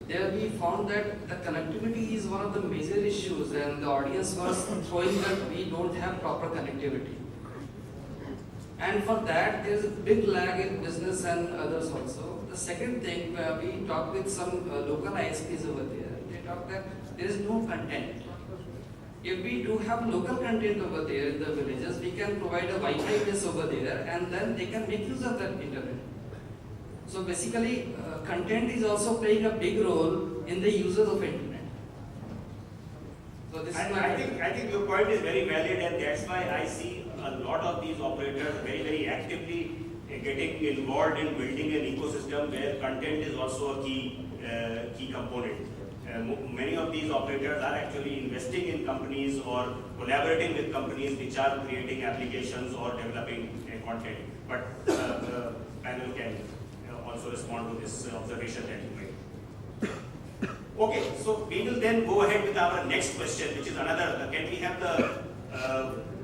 there we found that the connectivity is one of the major issues, and the audience was throwing that we don't have proper connectivity. And for that, there is a big lag in business and others also. The second thing, we talked with some local ISPs over there. They talked that there is no content. If we do have local content over there in the villages, we can provide a Wi-Fi base over there, and then they can make use of that internet. So basically, content is also playing a big role in the users of internet. So this is my I think your point is very valid, and that's why I see a lot of these operators very actively getting involved in building an ecosystem where content is also a key component. Many of these operators are actually investing in companies or collaborating with companies which are creating applications or developing content. But the panel can also respond to this observation that you made. Okay, so we will then go ahead with our next question, which is another. Can we have the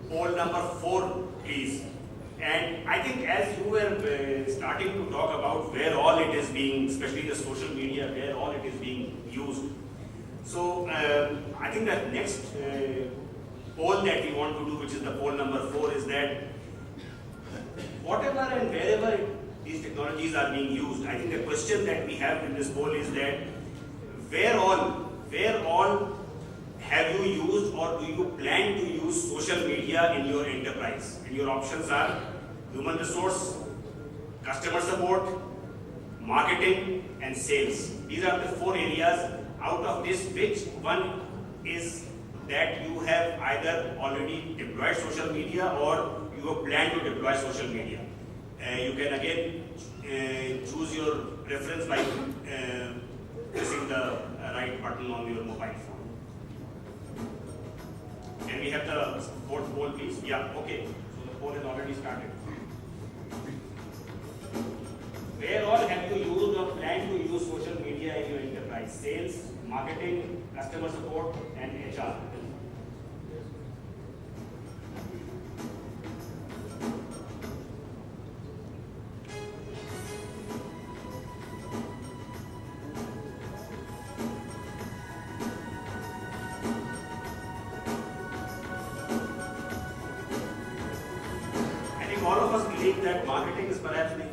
poll number 4, please? And I think as you were starting to talk about where all it is being, especially the social media, where all it is being used. So I think that next poll that we want to do, which is the poll number 4, is that whatever and wherever these technologies are being used, I think the question that we have in this poll is that where all have you used or do you plan to use social media in your enterprise? And your options are human resource, customer support, marketing, and sales. These are the 4 areas. Out of this, which one is that you have either already deployed social media or you have planned to deploy social media? You can again choose your preference by pressing the right button on your mobile phone. Can we have the 4th poll, please? Yeah, okay. So the poll has already started. Where all have you used or planned to use social media in your enterprise? Sales, marketing, customer support, and HR. I think all of us believe that marketing is perhaps the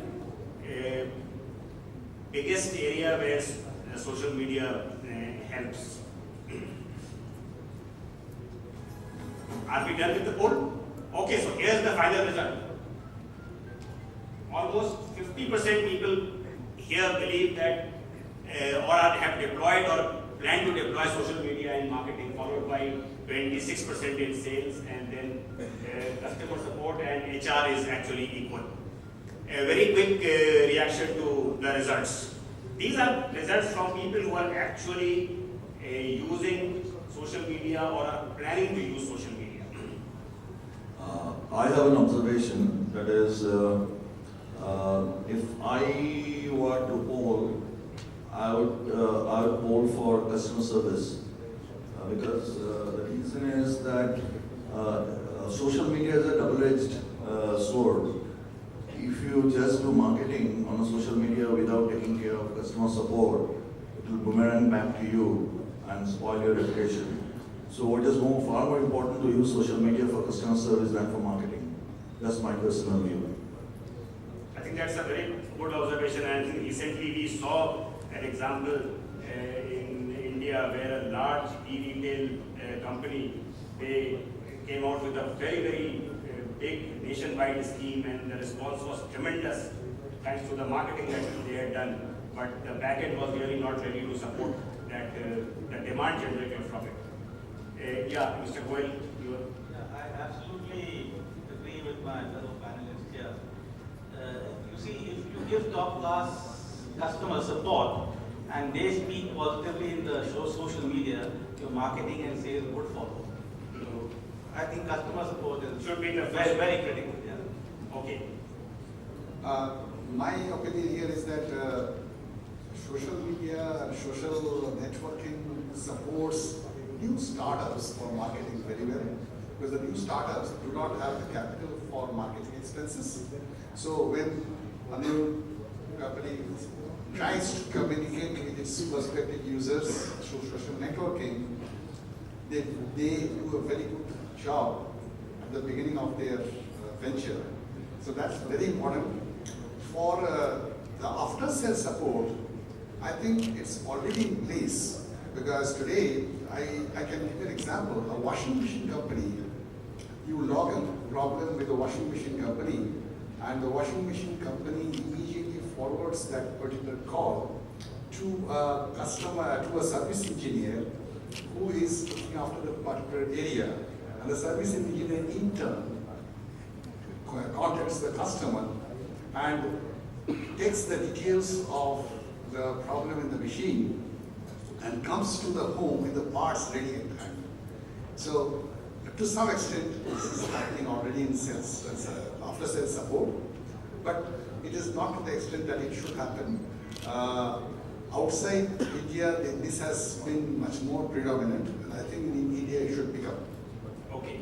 biggest area where social media helps. Are we done with the poll? Okay, so here's the final result. Almost 50% people here believe that or have deployed or plan to deploy social media in marketing, followed by 26% in sales, and then customer support and HR is actually equal. A very quick reaction to the results. These are results from people who are actually using social media or are planning to use social media. I have an observation, that is, if I were to poll, I would poll for customer service because the reason is that social media is a double-edged sword. If you just do marketing on a social media without taking care of customer support, it will boomerang back to you and spoil your reputation. So it is far more important to use social media for customer service than for marketing. That's my personal view. I think that's a very good observation. And I think recently we saw an example in India where a large e-retail company, they came out with a very big nationwide scheme, and the response was tremendous thanks to the marketing that they had done. But the backend was really not ready to support that the demand generated from it. Yeah, Mr. Goel, I absolutely agree with my fellow panelists here. You see, if you give top-class customer support and they speak positively in the social media, your marketing and sales would follow. So I think customer support should be the very critical. Yeah. Okay. My opinion here is that social media, social networking supports new startups for marketing very well, because the new startups do not have the capital for marketing expenses. So when a new company tries to communicate with its prospective users through social networking, they do a very good job at the beginning of their venture. So that's very important. For the after-sales support, I think it's already in place, because today, I can give you an example. A washing machine company, you log a problem with a washing machine company, and the washing machine company immediately forwards that particular call to a customer, to a service engineer who is looking after the particular area. And the service engineer in turn contacts the customer and takes the details of the problem in the machine and comes to the home with the parts ready in time. So, to some extent, this is happening already in sales, after sales support, but it is not to the extent that it should happen. Outside India, this has been much more predominant, and I think in India it should pick up. Okay.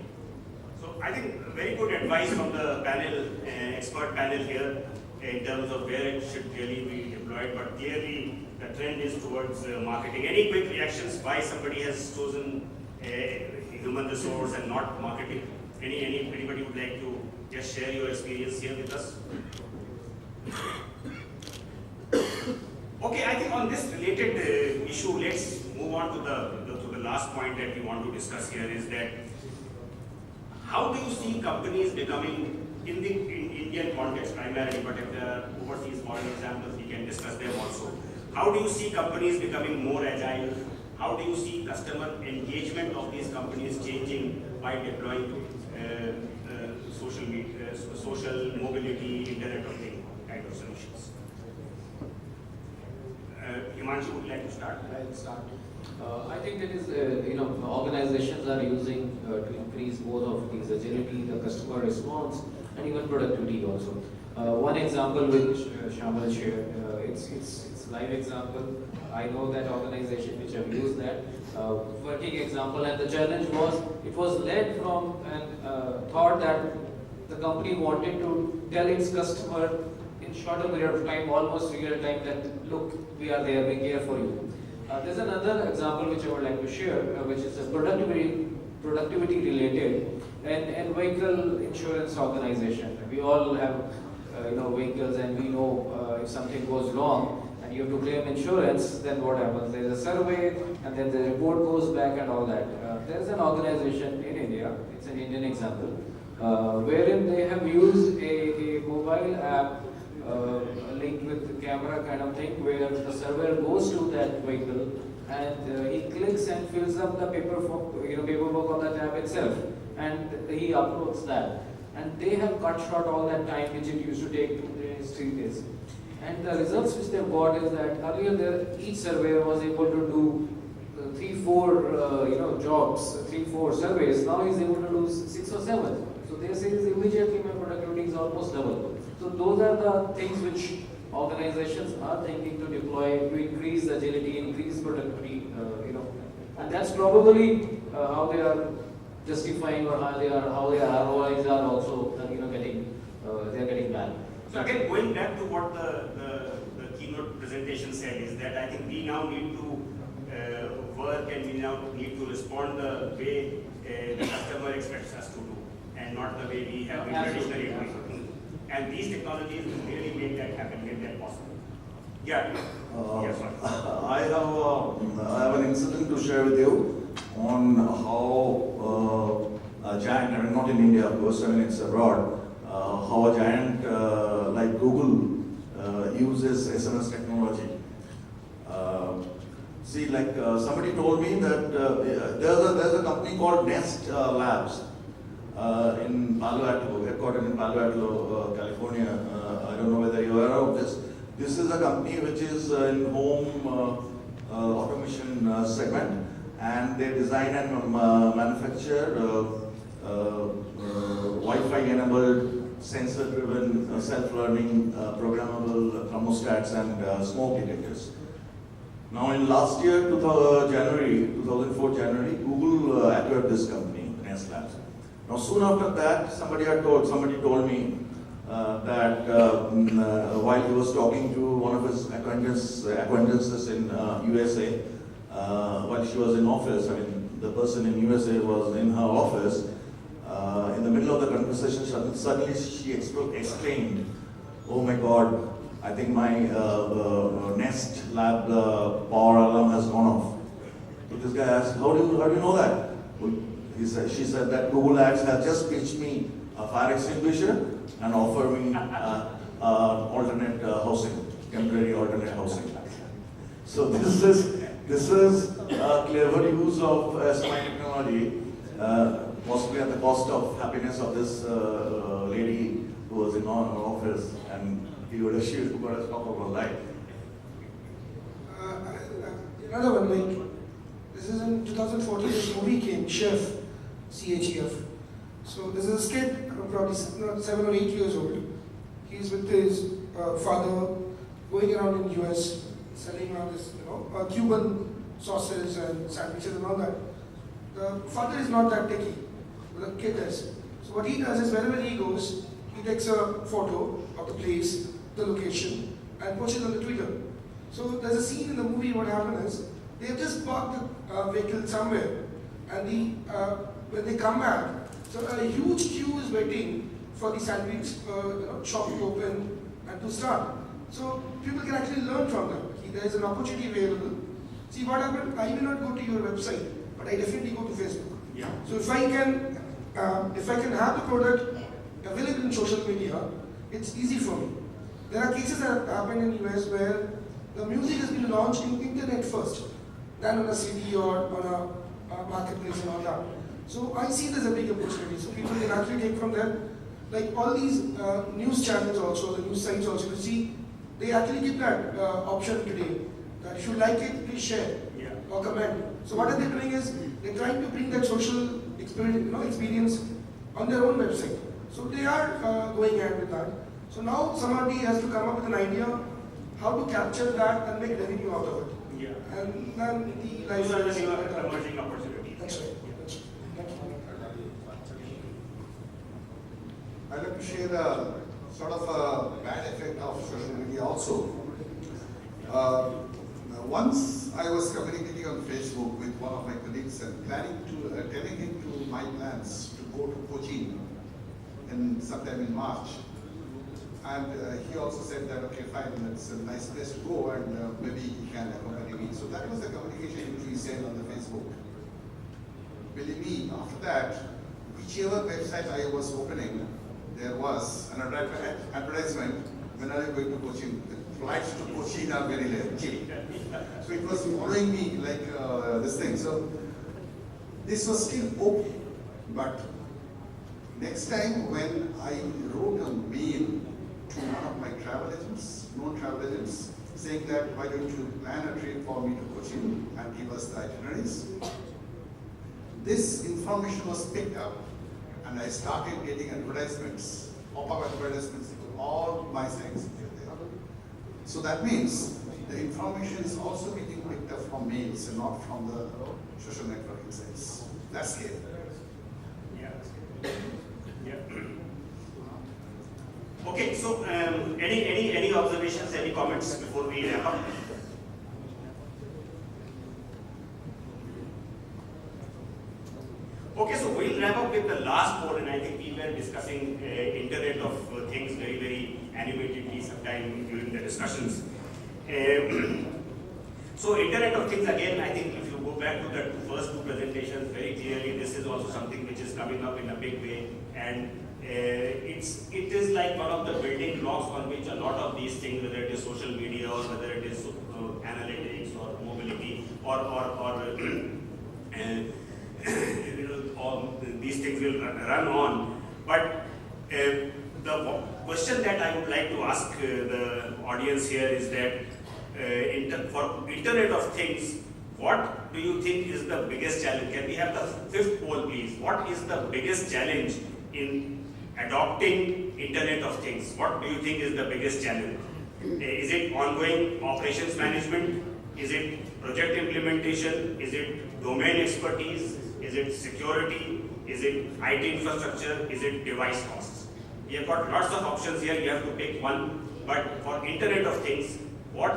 So I think very good advice from the panel, expert panel here, in terms of where it should really be deployed, but clearly the trend is towards marketing. Any quick reactions why somebody has chosen human resource and not marketing? Anybody would like to just share your experience here with us? Okay, I think on this related issue, let's move on to the last point that we want to discuss here, is that how do you see companies becoming, in the Indian context primarily, but if there are overseas foreign examples, we can discuss them also. How do you see companies becoming more agile? How do you see customer engagement of these companies changing by deploying social media, social mobility, Internet of Things kind of solutions? Himanshu, would you like to start? I'll start. I think it is, organizations are using to increase both of these, agility, the customer response, and even productivity also. One example which Shamal shared, it's live example. I know that organization which have used that working example, and the challenge was, it was led from an thought that the company wanted to tell its customer in shorter period of time, almost real time, that look, we are there, we care for you. There's another example which I would like to share, which is a productivity related, and vehicle insurance organization. We all have vehicles, and we know if something goes wrong and you have to claim insurance, then what happens? There's a survey, and then the report goes back and all that. There's an organization in India, it's an Indian example, wherein they have used a mobile app linked with the camera kind of thing, where the surveyor goes to that vehicle and he clicks and fills up the paperwork on the tab itself, and he uploads that. And they have cut short all that time which it used to take 2 days, 3 days. And the results which they got is that earlier each surveyor was able to do 3-4 jobs, 3-4 surveys. Now he's able to do 6 or 7. So they say immediately my productivity is almost double. So those are the things which organizations are thinking to deploy to increase agility, increase productivity, and that's probably how they are justifying, or how their ROIs are also getting bad. So again, going back to what the keynote presentation said, is that I think we now need to work, and we now need to respond the way the customer expects us to do, and not the way we have been traditionally doing. And these technologies will really make that happen, make that possible. Yeah. Yes, sir. I have an incident to share with you on how a giant, I mean not in India of course, I mean it's abroad, how a giant like Google uses SMS technology. Somebody told me that there's a company called Nest Labs in Palo Alto, headquartered in Palo Alto, California. I don't know whether you're aware of this. This is a company which is in home automation segment, and they design and manufacture Wi-Fi enabled, sensor-driven, self-learning, programmable thermostats and smoke detectors. Now in last year, 2004 January, Google acquired this company, Nest Labs. Now soon after that, somebody told me while he was talking to one of his acquaintances in USA, while she was in office, I mean, the person in USA was in her office, in the middle of the conversation, suddenly she exclaimed, "Oh my God, I think my Nest Lab power alarm has gone off." So this guy asked, "How do you know that?" Well, she said that Google Ads has just pitched me a fire extinguisher and offered me alternate housing, temporary alternate housing. So this is a clever use of smart technology, possibly at the cost of happiness of this lady who was in our office, and she got a top of her life. Another one, like, this is in 2014, this movie came, Chef, CHEF. So this is a kid, probably 7 or 8 years old. He's with his father, going around in US, selling all this, Cuban sauces and sandwiches and all that. The father is not that techy, but the kid is. So what he does is, wherever he goes, he takes a photo of the place, the location, and posts it on the Twitter. So there's a scene in the movie. What happened is, they have just parked the vehicle somewhere, and when they come back, so a huge queue is waiting for the sandwich shop to open and to start. So people can actually learn from them. There is an opportunity available. See what happened? I will not go to your website, but I definitely go to Facebook. Yeah. So if I can have the product available in social media, it's easy for me. There are cases that have happened in US where the music has been launched in internet first, than on a CD or on a marketplace and all that. So I see there's a big opportunity. So people can actually take from there. Like all these news channels also, the news sites also, you see, they actually give that option today. That if you like it, please share or comment. So what are they doing is, they're trying to bring that social experience on their own website. So they are going ahead with that. So now somebody has to come up with an idea how to capture that and make revenue out of it. Yeah. And then the Those are the license. new emerging opportunities. That's right. That's right. Thank you. I'd like to share a sort of a bad effect of social media also. Once I was communicating on Facebook with one of my colleagues and telling him to my plans to go to Cochin sometime in March. And he also said that, okay, fine, it's a nice place to go, and maybe he can accompany me. So that was the communication which we sent on the Facebook. Believe me, after that, whichever website I was opening, there was an advertisement, when are you going to Cochin? The flights to Cochin are very cheap. So it was following me like this thing. So this was still okay. But next time when I wrote a mail to one of my known travel agents, saying that why don't you plan a trip for me to Cochin and give us the itineraries. This information was picked up, and I started getting advertisements, pop-up advertisements to all my sites. So that means the information is also getting picked up from mails and not from the social networking sites. That's scary. Yeah. Okay, so any observations, any comments before we wrap up? Okay, so we'll wrap up with the last point, and I think we were discussing Internet of Things very, very animatedly sometime during the discussions. So Internet of Things, again, I think if you go back to the first two presentations, very clearly this is also something which is coming up in a big way, and it is like one of the building blocks on which a lot of these things, whether it is social media or whether it is analytics or mobility or all these things will run on. But the question that I would like to ask the audience here is that for Internet of Things, what do you think is the biggest challenge? Can we have the fifth poll, please? What is the biggest challenge in adopting Internet of Things? What do you think is the biggest challenge? Is it ongoing operations management? Is it project implementation? Is it domain expertise? Is it security? Is it IT infrastructure? Is it device costs? We have got lots of options here, you have to pick one. But for Internet of Things, what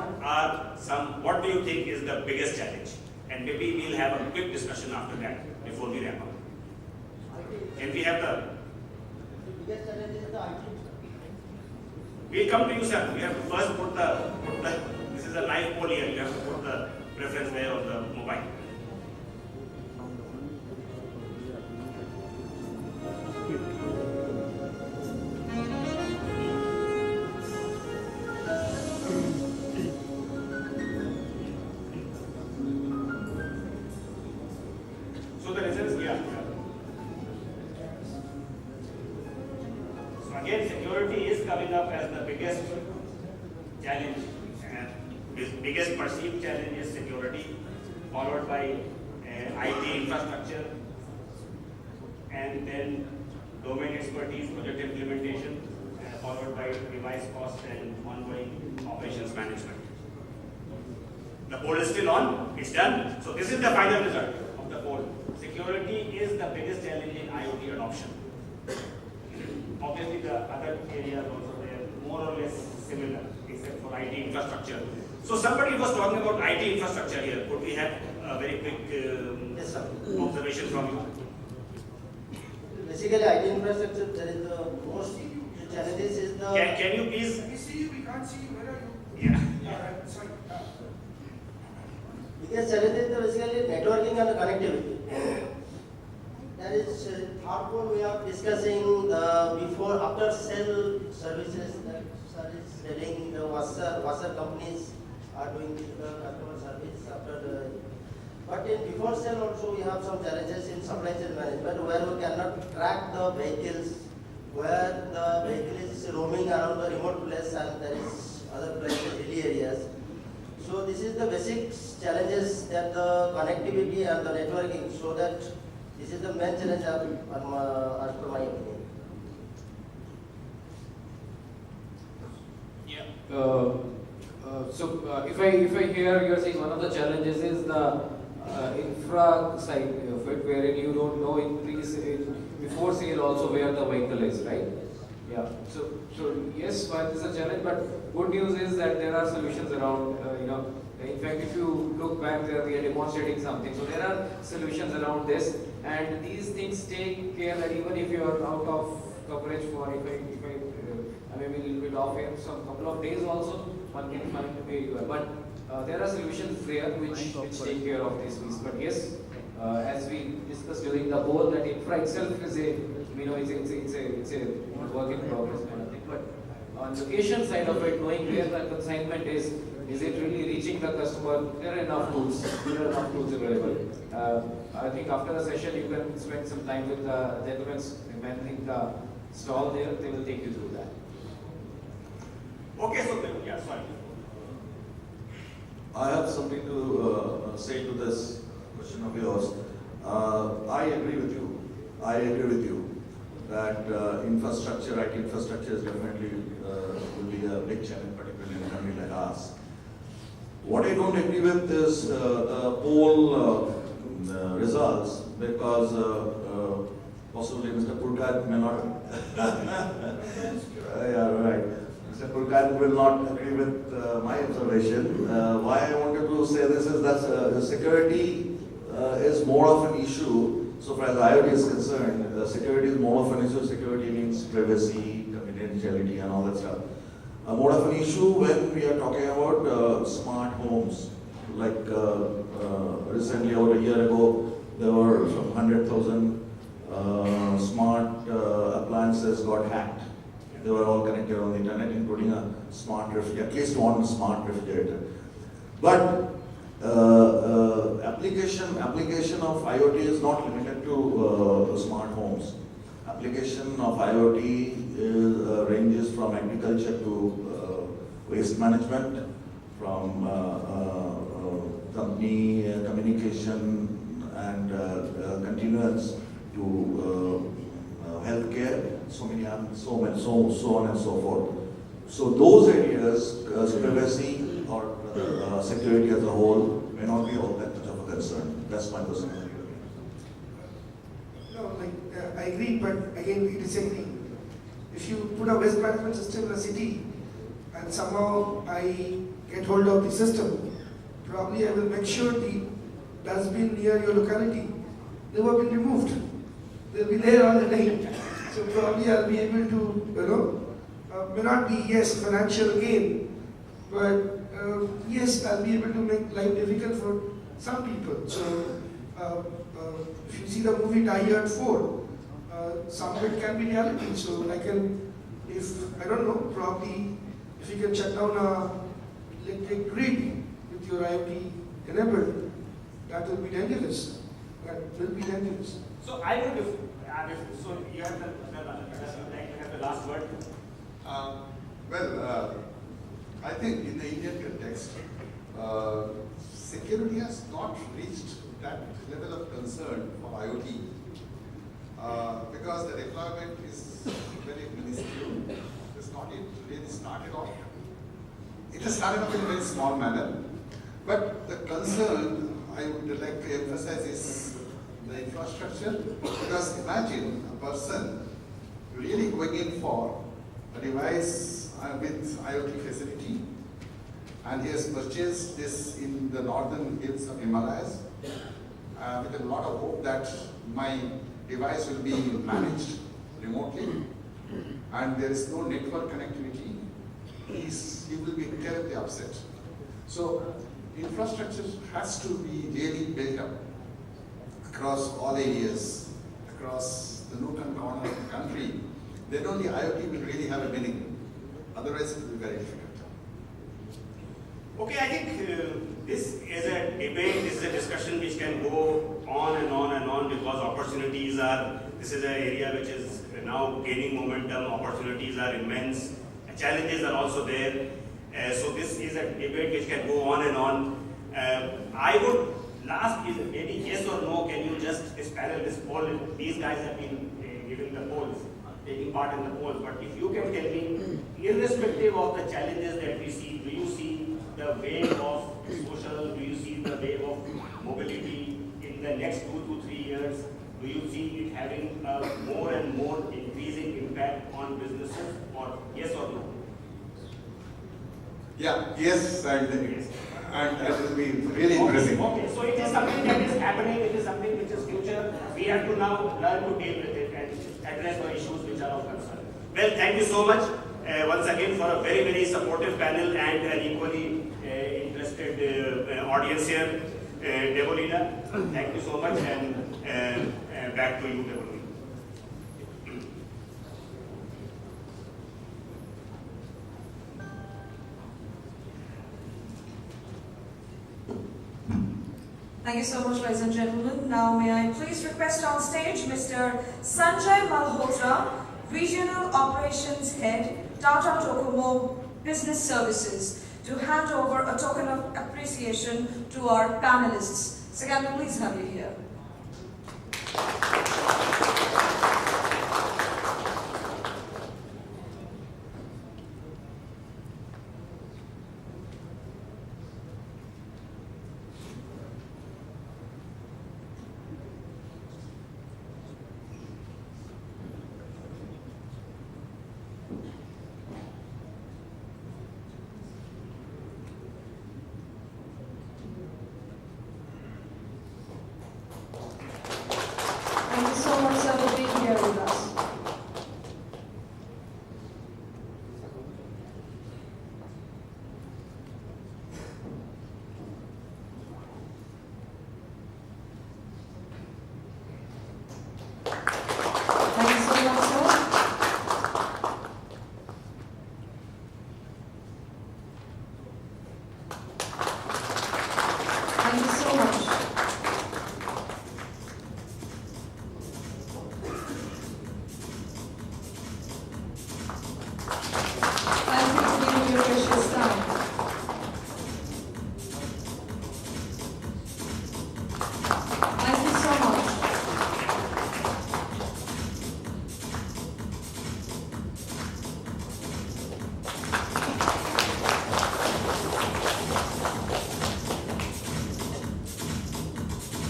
do you think is the biggest challenge? And maybe we'll have a quick discussion after that before we wrap up. Can we have the... biggest challenge is the IT. We'll come to you, sir. You have to first put this is a live poll here, you have to put the preference there on the mobile. So the results, yeah. So again, security is coming up as the biggest challenge. Biggest perceived challenge is security, followed by IT infrastructure, and then domain expertise, project implementation, followed by device cost and ongoing operations management. The poll is still on, it's done. So this is the final result of the poll. Security is the biggest challenge in IoT adoption. Obviously the other areas also they are more or less similar, except for IT infrastructure. So somebody was talking about IT infrastructure here. Could we have a very quick Yes, sir. observation from you? Basically, IT infrastructure, there is the most challenges is the. Can you please? We see you, we can't see you. Where are you? Yeah. Sorry. Biggest challenge is basically networking and the connectivity. There is third one we are discussing the before after sale services that service selling the washer companies are doing the customer service after the. But in before sale also we have some challenges in supply chain management where we cannot track the vehicles, where the vehicle is roaming around the remote place and there is other places, hilly areas. So this is the basic challenges that the connectivity and the networking, so that this is the main challenge as per my opinion. Yeah. If I hear you're saying one of the challenges is the infra side of it, wherein you don't know before sale also where the vehicle is, right? Yeah. So yes, while this is a challenge, but good news is that there are solutions around. In fact, if you look back there, we are demonstrating something. So there are solutions around this, and these things take care that even if you are out of coverage for I may be a little bit off here, some couple of days also, one can find where you are. But there are solutions there which take care of this piece. But yes, as we discussed during the poll, that infra itself is it's a work in progress kind of thing. But on location side of it, knowing where the consignment is it really reaching the customer? There are enough tools. There are enough tools available. I think after the session, you can spend some time with the gentlemen managing the stall there. They will take you through that. Okay, so yeah, sorry. I have something to say to this question of yours. I agree with you that infrastructure, IT infrastructure is definitely will be a big challenge, particularly in a country like ours. What I don't agree with is the poll results, because possibly Mr. Purkat may not. Yeah, right. Mr. Purkat will not agree with my observation. Why I wanted to say this is that security is more of an issue. So far as IoT is concerned, security is more of an issue. Security means privacy, confidentiality and all that stuff. More of an issue when we are talking about smart homes. Like recently, about a year ago, there were some 100,000 smart appliances got hacked. They were all connected on the internet, including a smart refrigerator, at least one smart refrigerator. But application of IoT is not limited to smart homes. Application of IoT ranges from agriculture to waste management, from company communication and continuance to healthcare, so on and so forth. So those areas, privacy or security as a whole, may not be all that much of a concern. That's my personal view. No, I agree, but again we disagree. if you put a waste management system in a city and somehow I get hold of the system, probably I will make sure the dustbin near your locality never been removed. They'll be there all the time. So probably I'll be able to, may not be, yes, financial gain, but yes, I'll be able to make life difficult for some people. So if you see the movie Die Hard 4, some of it can be reality. So I can, I don't know, probably if you can shut down a electric grid with your IoT enabled, that will be dangerous. That will be dangerous. So I would, so you have the last word. I think in the Indian context, security has not reached that level of concern for IoT because the deployment is very minuscule. It's not yet really started off. It has started off in a very small manner, but the concern I would like to emphasize is the infrastructure, because imagine a person really going in for a device with IoT facility, and he has purchased this in the northern hills of Himalayas with a lot of hope that my device will be managed remotely and there is no network connectivity. He will be terribly upset. So infrastructure has to be really built up across all areas, across the nook and corner of the country. Then only IoT will really have a meaning. Otherwise, it will be very difficult. Okay, I think this is a debate, this is a discussion which can go on and on and on because opportunities are, this is an area which is now gaining momentum, opportunities are immense, challenges are also there. So this is a debate which can go on and on. I would last is maybe yes or no, can you just this panel, this poll, these guys have been giving the polls, taking part in the polls, but if you can tell me, irrespective of the challenges that we see, do you see the wave of social, do you see the wave of mobility in the next 2 to 3 years? Do you see it having a more and more increasing impact on businesses, or yes or no? Yeah, yes, Yes. and that will be really impressive. Okay, so it is something that is happening, it is something which is future. We have to now learn to deal with it and address the issues which are of concern. Well, thank you so much once again for a very, very supportive panel and an equally interested audience here. Debolina, thank you so much, and back to you, Debolina. Thank you so much, ladies and gentlemen. Now may I please request on stage Mr. Sanjay Malhotra, Regional Operations Head, Tata DoCoMo Business Services, to hand over a token of appreciation to our panelists. So can we please have you here? Thank you so much, sir, for being here with us. Thank you so much, sir. Thank you so much. Thank you for giving your precious time. Thank you so much.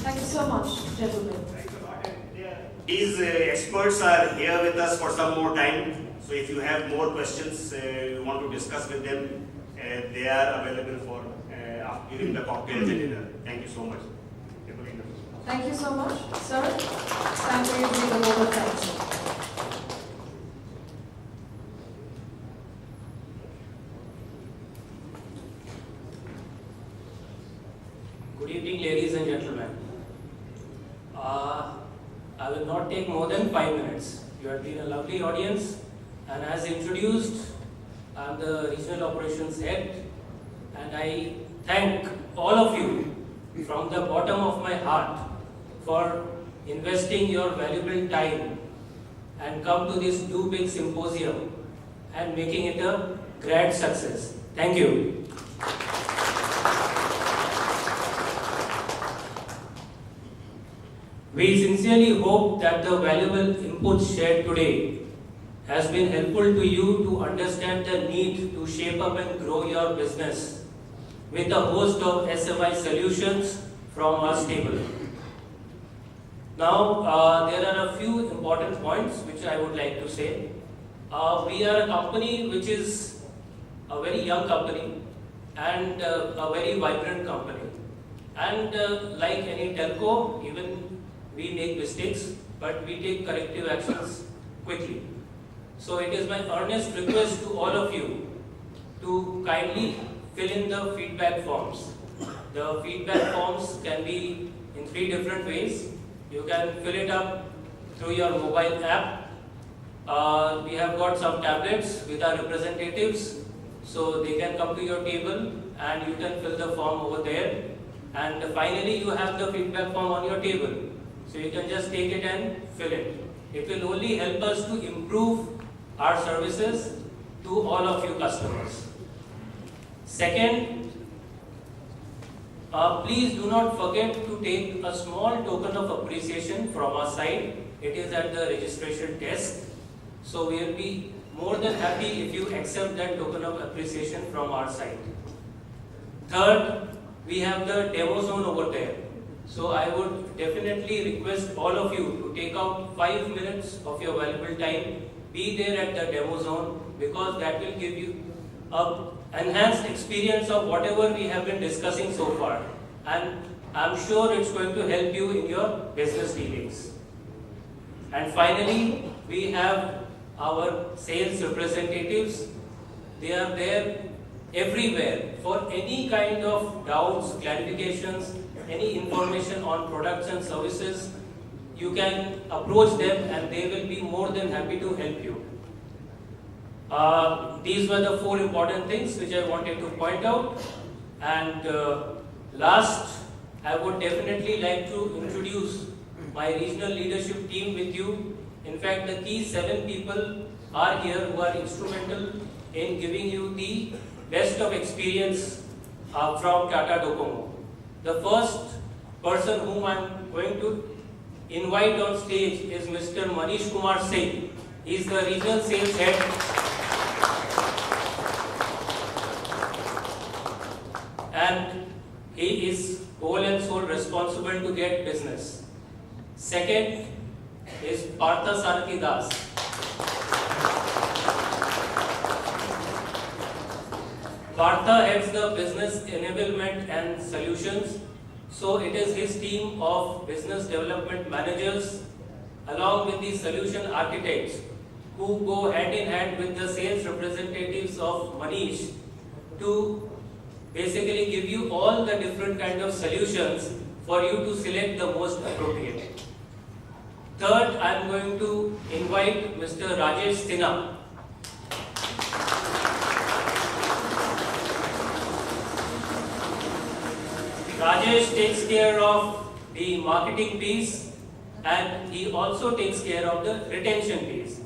Thank you so much, gentlemen. Thanks a lot. And These experts are here with us for some more time. So if you have more questions you want to discuss with them, they are available for during the cocktails and dinner. Thank you so much. Thank you so much, sir. It's time for you to give a vote of thanks. Good evening, ladies and gentlemen. I will not take more than 5 minutes. You have been a lovely audience, and as introduced, I am the Regional Operations Head, and I thank all of you from the bottom of my heart for investing your valuable time and come to this Do Big Symposium and making it a grand success. Thank you. We sincerely hope that the valuable input shared today has been helpful to you to understand the need to shape up and grow your business with a host of SMI solutions from our stable. Now, there are a few important points which I would like to say. We are a company which is a very young company and a very vibrant company. And like any telco, even we make mistakes, but we take corrective actions quickly. So it is my earnest request to all of you to kindly fill in the feedback forms. The feedback forms can be in 3 different ways. You can fill it up through your mobile app. We have got some tablets with our representatives, so they can come to your table and you can fill the form over there. And finally, you have the feedback form on your table. So you can just take it and fill it. It will only help us to improve our services to all of you customers. Second, please do not forget to take a small token of appreciation from our side. It is at the registration desk. So we will be more than happy if you accept that token of appreciation from our side. Third, we have the demo zone over there. So I would definitely request all of you to take out 5 minutes of your valuable time, be there at the demo zone, because that will give you an enhanced experience of whatever we have been discussing so far. And I'm sure it's going to help you in your business dealings. And finally, we have our sales representatives. They are there everywhere for any kind of doubts, clarifications, any information on products and services. You can approach them and they will be more than happy to help you. These were the 4 important things which I wanted to point out. And last, I would definitely like to introduce my regional leadership team with you. In fact, the key 7 people are here who are instrumental in giving you the best of experience from Tata DoCoMo. The first person whom I am going to invite on stage is Mr. Manish Kumar Singh. He is the regional sales head. And he is whole and sole responsible to get business. Second is Partha Sarthi Das. Partha heads the business enablement and solutions. So it is his team of business development managers along with the solution architects who go hand in hand with the sales representatives of Manish to basically give you all the different kind of solutions for you to select the most appropriate. Third, I am going to invite Mr. Rajesh Sinha. Rajesh takes care of the marketing piece and he also takes care of the retention piece.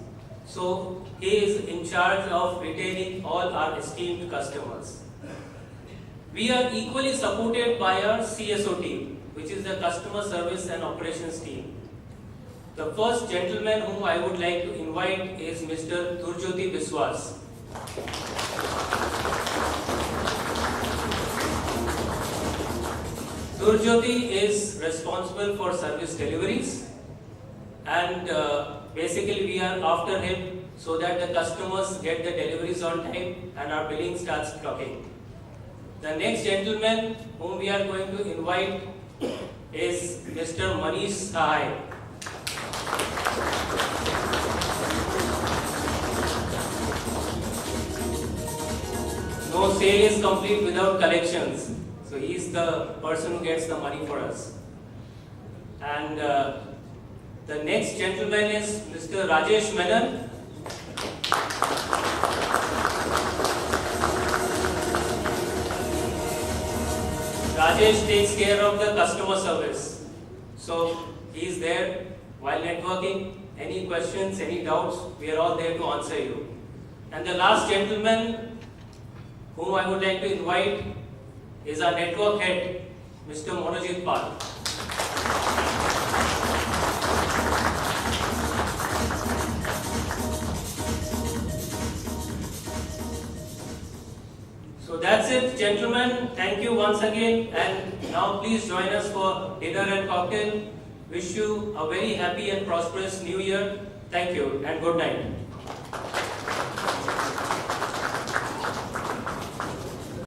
So he is in charge of retaining all our esteemed customers. We are equally supported by our CSO team, which is the customer service and operations team. The first gentleman whom I would like to invite is Mr. Durjyoti Biswas. Durjyoti is responsible for service deliveries and basically we are after him so that the customers get the deliveries on time and our billing starts clocking. The next gentleman whom we are going to invite is Mr. Manish Sahai. No sale is complete without collections. So he is the person who gets the money for us. And the next gentleman is Mr. Rajesh Menon. Rajesh takes care of the customer service. So he is there while networking. Any questions, any doubts, we are all there to answer you. And the last gentleman whom I would like to invite is our network head, Mr. Monojit Pal. So that's it, gentlemen. Thank you once again. And now please join us for dinner and cocktail. Wish you a very happy and prosperous new year. Thank you and good night.